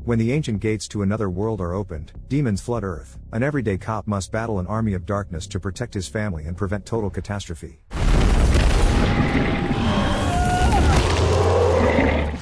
When the ancient gates to another world are opened, demons flood Earth. An everyday cop must battle an army of darkness to protect his family and prevent total catastrophe.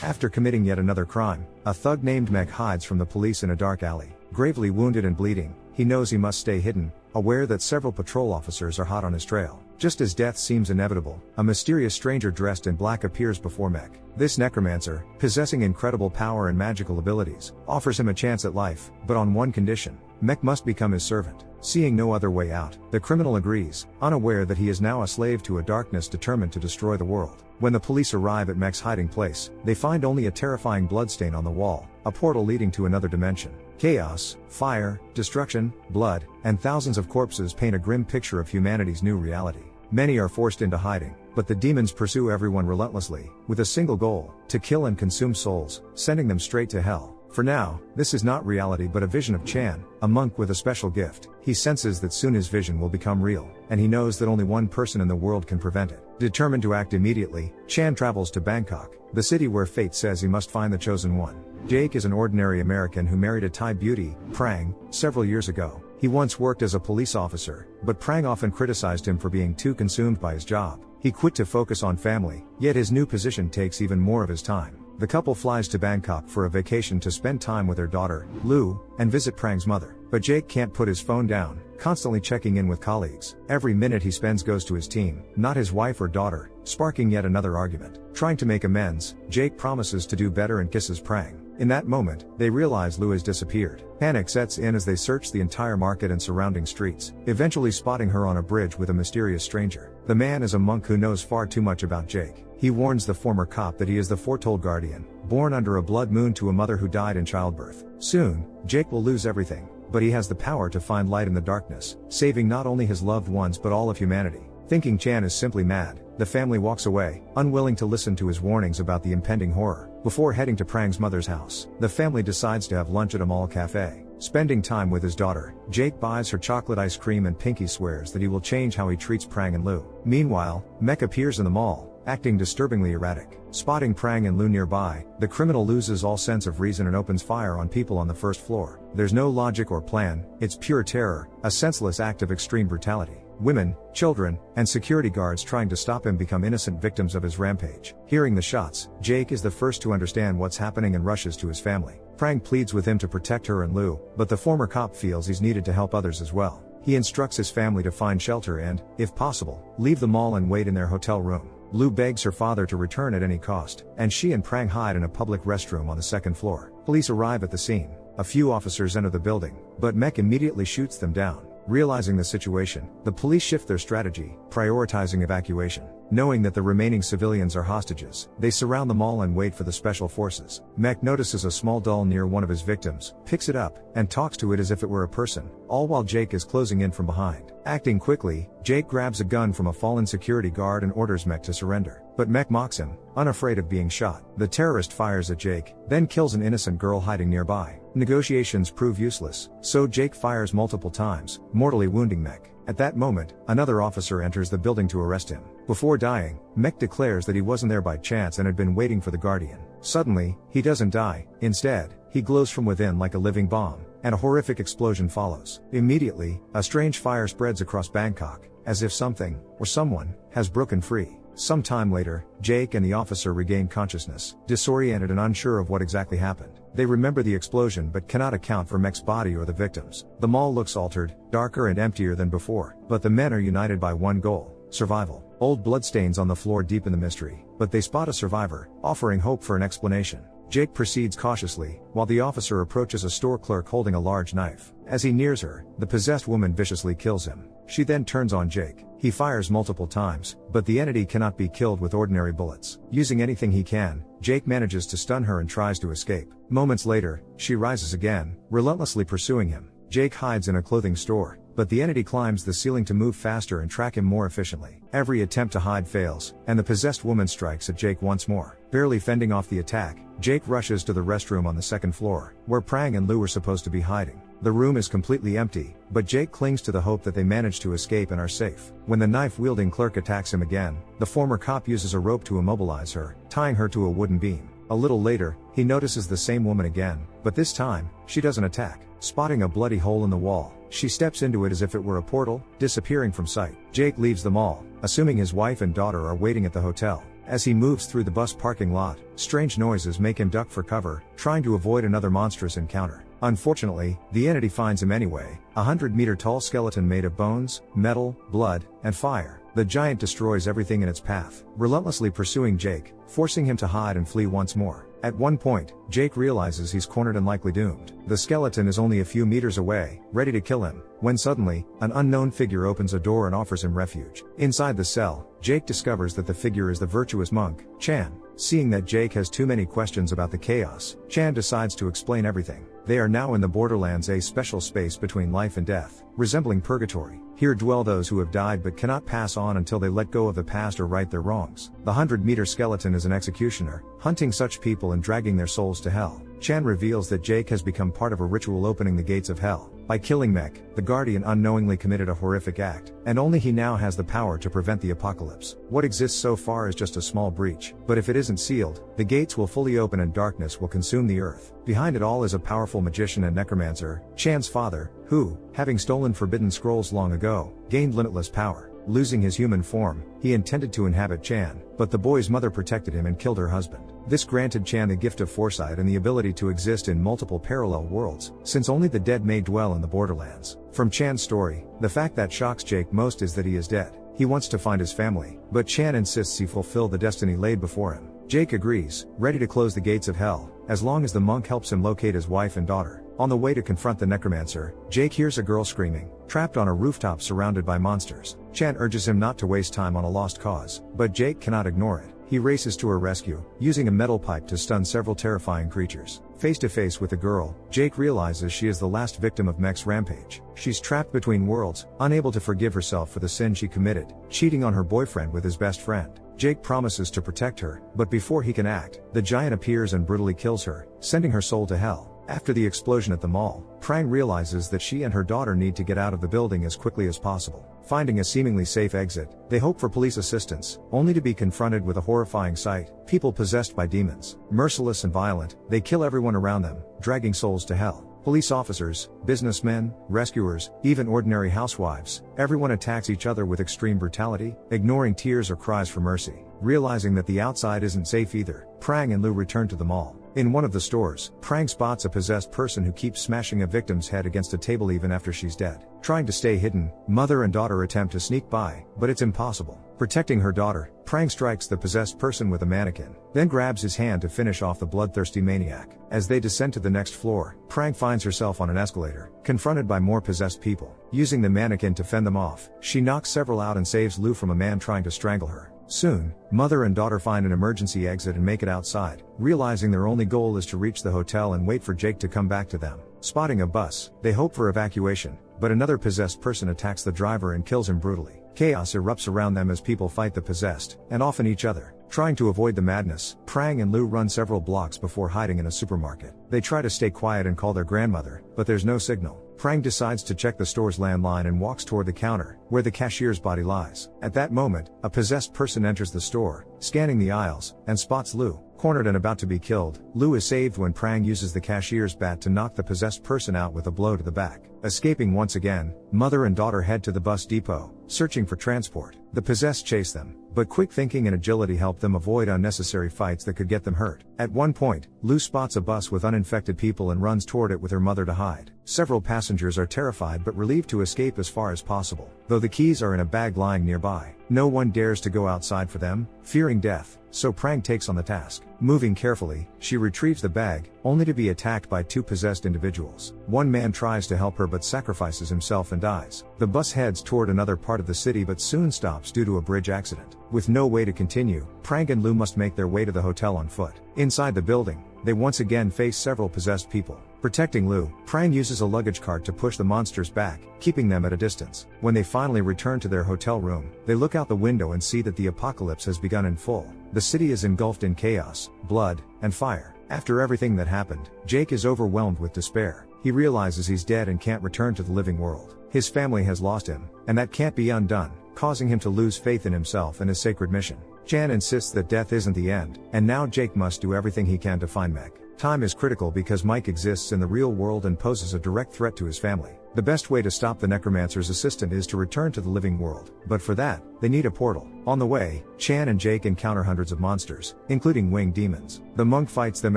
After committing yet another crime, a thug named Mech hides from the police in a dark alley. Gravely wounded and bleeding, he knows he must stay hidden, aware that several patrol officers are hot on his trail. Just as death seems inevitable, a mysterious stranger dressed in black appears before Mech. This necromancer, possessing incredible power and magical abilities, offers him a chance at life, but on one condition: Mech must become his servant. Seeing no other way out, the criminal agrees, unaware that he is now a slave to a darkness determined to destroy the world. When the police arrive at Mech's hiding place, they find only a terrifying bloodstain on the wall, a portal leading to another dimension. Chaos, fire, destruction, blood, and thousands of corpses paint a grim picture of humanity's new reality. Many are forced into hiding, but the demons pursue everyone relentlessly, with a single goal: to kill and consume souls, sending them straight to hell. For now, this is not reality but a vision of Chan, a monk with a special gift. He senses that soon his vision will become real, and he knows that only one person in the world can prevent it. Determined to act immediately, Chan travels to Bangkok, the city where fate says he must find the chosen one. Jake is an ordinary American who married a Thai beauty, Prang, several years ago. He once worked as a police officer, but Prang often criticized him for being too consumed by his job. He quit to focus on family, yet his new position takes even more of his time. The couple flies to Bangkok for a vacation to spend time with their daughter, Lou, and visit Prang's mother. But Jake can't put his phone down, constantly checking in with colleagues. Every minute he spends goes to his team, not his wife or daughter, sparking yet another argument. Trying to make amends, Jake promises to do better and kisses Prang. In that moment, they realize Lou has disappeared. Panic sets in as they search the entire market and surrounding streets, eventually spotting her on a bridge with a mysterious stranger. The man is a monk who knows far too much about Jake. He warns the former cop that he is the foretold guardian, born under a blood moon to a mother who died in childbirth. Soon, Jake will lose everything, but he has the power to find light in the darkness, saving not only his loved ones but all of humanity. Thinking Chan is simply mad, the family walks away, unwilling to listen to his warnings about the impending horror. Before heading to Prang's mother's house, the family decides to have lunch at a mall cafe. Spending time with his daughter, Jake buys her chocolate ice cream and Pinky swears that he will change how he treats Prang and Lou. Meanwhile, Mech appears in the mall, acting disturbingly erratic. Spotting Prang and Lou nearby, the criminal loses all sense of reason and opens fire on people on the first floor. There's no logic or plan, it's pure terror, a senseless act of extreme brutality. Women, children, and security guards trying to stop him become innocent victims of his rampage. Hearing the shots, Jake is the first to understand what's happening and rushes to his family. Prang pleads with him to protect her and Lou, but the former cop feels he's needed to help others as well. He instructs his family to find shelter and, if possible, leave the mall and wait in their hotel room. Lou begs her father to return at any cost, and she and Prang hide in a public restroom on the second floor. Police arrive at the scene. A few officers enter the building, but Mech immediately shoots them down. Realizing the situation, the police shift their strategy, prioritizing evacuation. Knowing that the remaining civilians are hostages, they surround the mall and wait for the special forces. Mech notices a small doll near one of his victims, picks it up, and talks to it as if it were a person, all while Jake is closing in from behind. Acting quickly, Jake grabs a gun from a fallen security guard and orders Mech to surrender. But Mech mocks him, unafraid of being shot. The terrorist fires at Jake, then kills an innocent girl hiding nearby. Negotiations prove useless, so Jake fires multiple times, mortally wounding Mech. At that moment, another officer enters the building to arrest him. Before dying, Mech declares that he wasn't there by chance and had been waiting for the Guardian. Suddenly, he doesn't die. Instead, he glows from within like a living bomb, and a horrific explosion follows. Immediately, a strange fire spreads across Bangkok, as if something, or someone, has broken free. Some time later, Jake and the officer regain consciousness, disoriented and unsure of what exactly happened. They remember the explosion but cannot account for Mech's body or the victims. The mall looks altered, darker and emptier than before, but the men are united by one goal: survival. Old bloodstains on the floor deepen the mystery, but they spot a survivor, offering hope for an explanation. Jake proceeds cautiously, while the officer approaches a store clerk holding a large knife. As he nears her, the possessed woman viciously kills him. She then turns on Jake. He fires multiple times, but the entity cannot be killed with ordinary bullets. Using anything he can, Jake manages to stun her and tries to escape. Moments later, she rises again, relentlessly pursuing him. Jake hides in a clothing store, but the entity climbs the ceiling to move faster and track him more efficiently. Every attempt to hide fails, and the possessed woman strikes at Jake once more. Barely fending off the attack, Jake rushes to the restroom on the second floor, where Prang and Lou were supposed to be hiding. The room is completely empty, but Jake clings to the hope that they manage to escape and are safe. When the knife-wielding clerk attacks him again, the former cop uses a rope to immobilize her, tying her to a wooden beam. A little later, he notices the same woman again, but this time, she doesn't attack. Spotting a bloody hole in the wall, she steps into it as if it were a portal, disappearing from sight. Jake leaves the mall, assuming his wife and daughter are waiting at the hotel. As he moves through the bus parking lot, strange noises make him duck for cover, trying to avoid another monstrous encounter. Unfortunately, the entity finds him anyway, a 100-meter-tall skeleton made of bones, metal, blood, and fire. The giant destroys everything in its path, relentlessly pursuing Jake, forcing him to hide and flee once more. At one point, Jake realizes he's cornered and likely doomed. The skeleton is only a few meters away, ready to kill him, when suddenly, an unknown figure opens a door and offers him refuge. Inside the cell, Jake discovers that the figure is the virtuous monk, Chan. Seeing that Jake has too many questions about the chaos, Chan decides to explain everything. They are now in the Borderlands, a special space between life and death, resembling purgatory. Here dwell those who have died but cannot pass on until they let go of the past or right their wrongs. The 100-meter skeleton is an executioner, hunting such people and dragging their souls to hell. Chan reveals that Jake has become part of a ritual opening the gates of hell. By killing Mech, the Guardian unknowingly committed a horrific act, and only he now has the power to prevent the apocalypse. What exists so far is just a small breach, but if it isn't sealed, the gates will fully open and darkness will consume the earth. Behind it all is a powerful magician and necromancer, Chan's father, who, having stolen forbidden scrolls long ago, gained limitless power. Losing his human form, he intended to inhabit Chan, but the boy's mother protected him and killed her husband. This granted Chan the gift of foresight and the ability to exist in multiple parallel worlds, since only the dead may dwell in the Borderlands. From Chan's story, the fact that shocks Jake most is that he is dead. He wants to find his family, but Chan insists he fulfill the destiny laid before him. Jake agrees, ready to close the gates of hell, as long as the monk helps him locate his wife and daughter. On the way to confront the necromancer, Jake hears a girl screaming, trapped on a rooftop surrounded by monsters. Chan urges him not to waste time on a lost cause, but Jake cannot ignore it. He races to her rescue, using a metal pipe to stun several terrifying creatures. Face to face with the girl, Jake realizes she is the last victim of Mech's rampage. She's trapped between worlds, unable to forgive herself for the sin she committed, cheating on her boyfriend with his best friend. Jake promises to protect her, but before he can act, the giant appears and brutally kills her, sending her soul to hell. After the explosion at the mall, Prang realizes that she and her daughter need to get out of the building as quickly as possible. Finding a seemingly safe exit, they hope for police assistance, only to be confronted with a horrifying sight: people possessed by demons. Merciless and violent, they kill everyone around them, dragging souls to hell. Police officers, businessmen, rescuers, even ordinary housewives, everyone attacks each other with extreme brutality, ignoring tears or cries for mercy. Realizing that the outside isn't safe either, Prang and Lu return to the mall. In one of the stores, Prang spots a possessed person who keeps smashing a victim's head against a table even after she's dead. Trying to stay hidden, mother and daughter attempt to sneak by, but it's impossible. Protecting her daughter, Prang strikes the possessed person with a mannequin, then grabs his hand to finish off the bloodthirsty maniac. As they descend to the next floor, Prang finds herself on an escalator, confronted by more possessed people. Using the mannequin to fend them off, she knocks several out and saves Lu from a man trying to strangle her. Soon, mother and daughter find an emergency exit and make it outside, realizing their only goal is to reach the hotel and wait for Jake to come back to them. Spotting a bus, they hope for evacuation, but another possessed person attacks the driver and kills him brutally. Chaos erupts around them as people fight the possessed, and often each other. Trying to avoid the madness, Prang and Lu run several blocks before hiding in a supermarket. They try to stay quiet and call their grandmother, but there's no signal. Prang decides to check the store's landline and walks toward the counter, where the cashier's body lies. At that moment, a possessed person enters the store, scanning the aisles, and spots Lu. Cornered and about to be killed, Lu is saved when Prang uses the cashier's bat to knock the possessed person out with a blow to the back. Escaping once again, mother and daughter head to the bus depot, searching for transport. The possessed chase them, but quick thinking and agility help them avoid unnecessary fights that could get them hurt. At one point, Lu spots a bus with uninfected people and runs toward it with her mother to hide. Several passengers are terrified but relieved to escape as far as possible, though the keys are in a bag lying nearby. No one dares to go outside for them, fearing death, so Prang takes on the task. Moving carefully, she retrieves the bag, only to be attacked by two possessed individuals. One man tries to help her but sacrifices himself and dies. The bus heads toward another part of the city but soon stops due to a bridge accident. With no way to continue, Prang and Lu must make their way to the hotel on foot. Inside the building, they once again face several possessed people. Protecting Lu, Prang uses a luggage cart to push the monsters back, keeping them at a distance. When they finally return to their hotel room, they look out the window and see that the apocalypse has begun in full. The city is engulfed in chaos, blood, and fire. After everything that happened, Jake is overwhelmed with despair. He realizes he's dead and can't return to the living world. His family has lost him, and that can't be undone, causing him to lose faith in himself and his sacred mission. Chan insists that death isn't the end, and now Jake must do everything he can to find Meg. Time is critical because Mike exists in the real world and poses a direct threat to his family. The best way to stop the necromancer's assistant is to return to the living world, but for that, they need a portal. On the way, Chan and Jake encounter hundreds of monsters, including winged demons. The monk fights them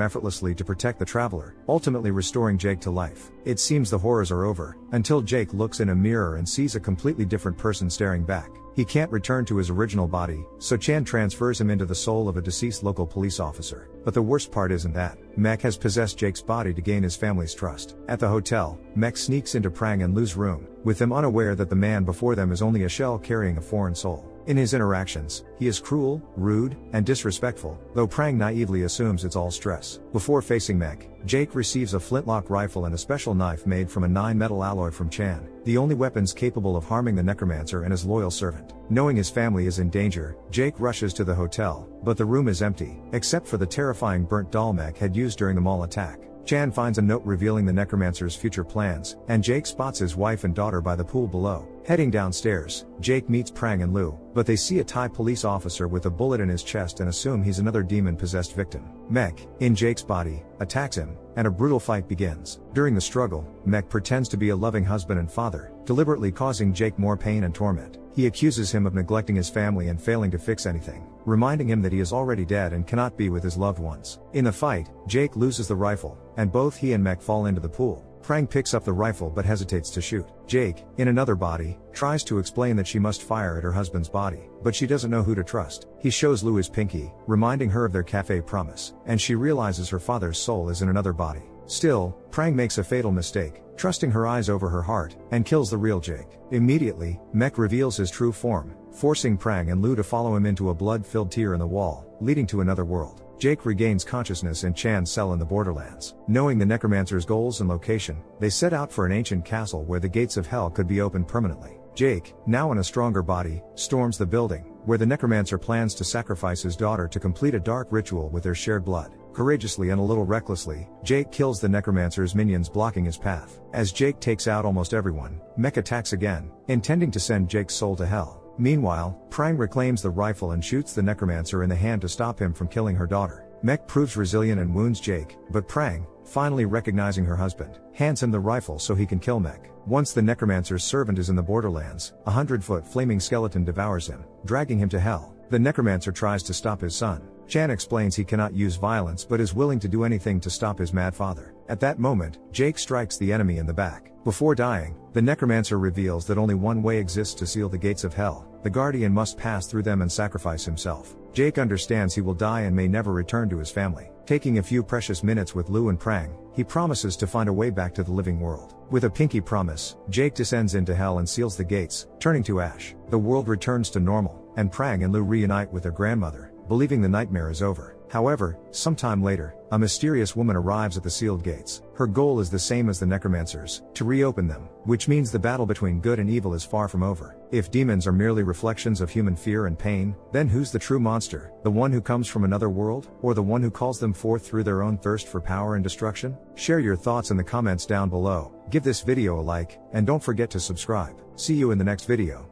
effortlessly to protect the traveler, ultimately restoring Jake to life. It seems the horrors are over, until Jake looks in a mirror and sees a completely different person staring back. He can't return to his original body, so Chan transfers him into the soul of a deceased local police officer. But the worst part isn't that. Mech has possessed Jake's body to gain his family's trust. At the hotel, Mech sneaks into Prang and Lu's room, with them unaware that the man before them is only a shell carrying a foreign soul. In his interactions, he is cruel, rude, and disrespectful, though Prang naively assumes it's all stress. Before facing Mech, Jake receives a flintlock rifle and a special knife made from a 9-metal alloy from Chan, the only weapons capable of harming the necromancer and his loyal servant. Knowing his family is in danger, Jake rushes to the hotel, but the room is empty, except for the terrifying burnt doll Mech had used during the mall attack. Chan finds a note revealing the necromancer's future plans, and Jake spots his wife and daughter by the pool below. Heading downstairs, Jake meets Prang and Lu, but they see a Thai police officer with a bullet in his chest and assume he's another demon-possessed victim. Mech, in Jake's body, attacks him, and a brutal fight begins. During the struggle, Mech pretends to be a loving husband and father, deliberately causing Jake more pain and torment. He accuses him of neglecting his family and failing to fix anything, reminding him that he is already dead and cannot be with his loved ones. In the fight, Jake loses the rifle, and both he and Mech fall into the pool. Prang picks up the rifle but hesitates to shoot. Jake, in another body, tries to explain that she must fire at her husband's body, but she doesn't know who to trust. He shows Lu his pinky, reminding her of their cafe promise, and she realizes her father's soul is in another body. Still, Prang makes a fatal mistake, trusting her eyes over her heart, and kills the real Jake. Immediately, Mech reveals his true form, forcing Prang and Lu to follow him into a blood-filled tear in the wall, leading to another world. Jake regains consciousness in Chan's cell in the Borderlands. Knowing the necromancer's goals and location, they set out for an ancient castle where the gates of hell could be opened permanently. Jake, now in a stronger body, storms the building, where the necromancer plans to sacrifice his daughter to complete a dark ritual with their shared blood. Courageously and a little recklessly, Jake kills the necromancer's minions blocking his path. As Jake takes out almost everyone, Mech attacks again, intending to send Jake's soul to hell. Meanwhile, Prang reclaims the rifle and shoots the necromancer in the hand to stop him from killing her daughter. Mech proves resilient and wounds Jake, but Prang, finally recognizing her husband, hands him the rifle so he can kill Mech. Once the necromancer's servant is in the Borderlands, a 100-foot flaming skeleton devours him, dragging him to hell. The necromancer tries to stop his son. Chan explains he cannot use violence but is willing to do anything to stop his mad father. At that moment, Jake strikes the enemy in the back. Before dying, the necromancer reveals that only one way exists to seal the gates of hell. The guardian must pass through them and sacrifice himself. Jake understands he will die and may never return to his family. Taking a few precious minutes with Lu and Prang, he promises to find a way back to the living world. With a pinky promise, Jake descends into hell and seals the gates, turning to ash. The world returns to normal, and Prang and Lu reunite with their grandmother, believing the nightmare is over. However, sometime later, a mysterious woman arrives at the sealed gates. Her goal is the same as the necromancer's, to reopen them, which means the battle between good and evil is far from over. If demons are merely reflections of human fear and pain, then who's the true monster? The one who comes from another world, or the one who calls them forth through their own thirst for power and destruction? Share your thoughts in the comments down below, give this video a like, and don't forget to subscribe. See you in the next video.